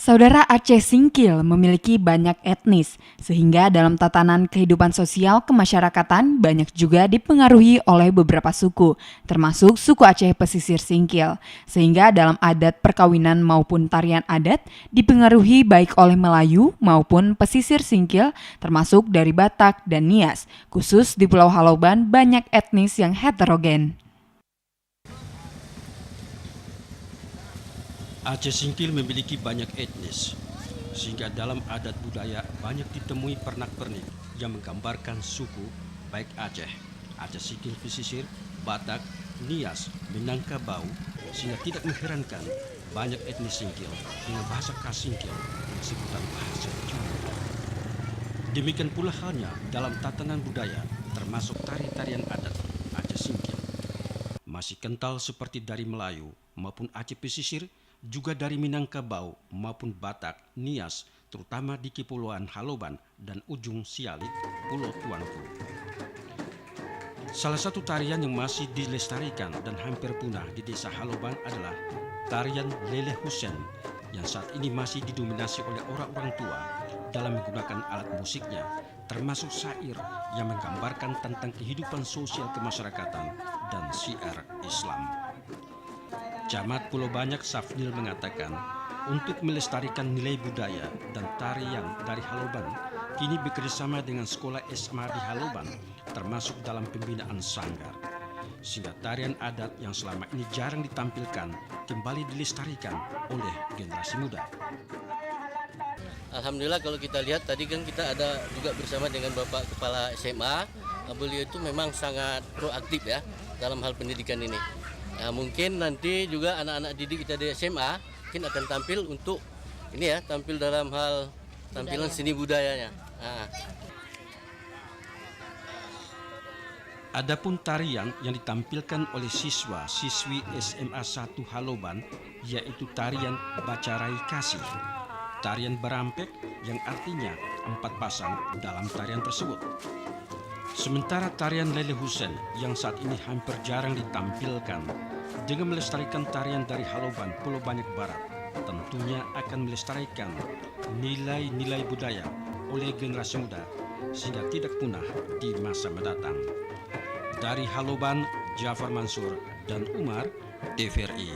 Saudara Aceh Singkil memiliki banyak etnis, sehingga dalam tatanan kehidupan sosial kemasyarakatan banyak juga dipengaruhi oleh beberapa suku, termasuk suku Aceh Pesisir Singkil. Sehingga dalam adat perkawinan maupun tarian adat dipengaruhi baik oleh Melayu maupun Pesisir Singkil, termasuk dari Batak dan Nias. Khusus di Pulau Haloban banyak etnis yang heterogen. Aceh Singkil memiliki banyak etnis, sehingga dalam adat budaya banyak ditemui pernak-pernik yang menggambarkan suku baik Aceh, Aceh Singkil Pesisir, Batak, Nias, Minangkabau, sehingga tidak mengherankan banyak etnis Singkil dengan bahasa khas Singkil yang sebutan bahasa Jawa. Demikian pula halnya dalam tatanan budaya, termasuk tari-tarian adat Aceh Singkil. Masih kental seperti dari Melayu maupun Aceh Pesisir, juga dari Minangkabau maupun Batak, Nias, terutama di Kepulauan Haloban dan ujung Sialik, Pulau Tuanku. Salah satu tarian yang masih dilestarikan dan hampir punah di desa Haloban adalah tarian Leleh Husen yang saat ini masih didominasi oleh orang-orang tua dalam menggunakan alat musiknya, termasuk syair yang menggambarkan tentang kehidupan sosial kemasyarakatan dan syiar Islam. Camat Pulau Banyak Safnil mengatakan, untuk melestarikan nilai budaya dan tarian dari Haloban, kini bekerjasama dengan sekolah SMA di Haloban, termasuk dalam pembinaan sanggar. Sehingga tarian adat yang selama ini jarang ditampilkan, kembali dilestarikan oleh generasi muda. Alhamdulillah kalau kita lihat tadi kan kita ada juga bersama dengan Bapak Kepala SMA, beliau itu memang sangat proaktif ya dalam hal pendidikan ini. Nah, mungkin nanti juga anak-anak didik kita di SMA mungkin akan tampil untuk ini ya, tampil dalam hal tampilan seni budayanya. Adapun tarian yang ditampilkan oleh siswa-siswi SMA 1 Haloban yaitu tarian Bacarai Kasih, tarian berampek yang artinya 4 pasang dalam tarian tersebut. Sementara tarian Leleh Husen yang saat ini hampir jarang ditampilkan, dengan melestarikan tarian dari Haloban, Pulau Banyak Barat, tentunya akan melestarikan nilai-nilai budaya oleh generasi muda sehingga tidak punah di masa mendatang. Dari Haloban, Jafar Mansur dan Umar, TVRI.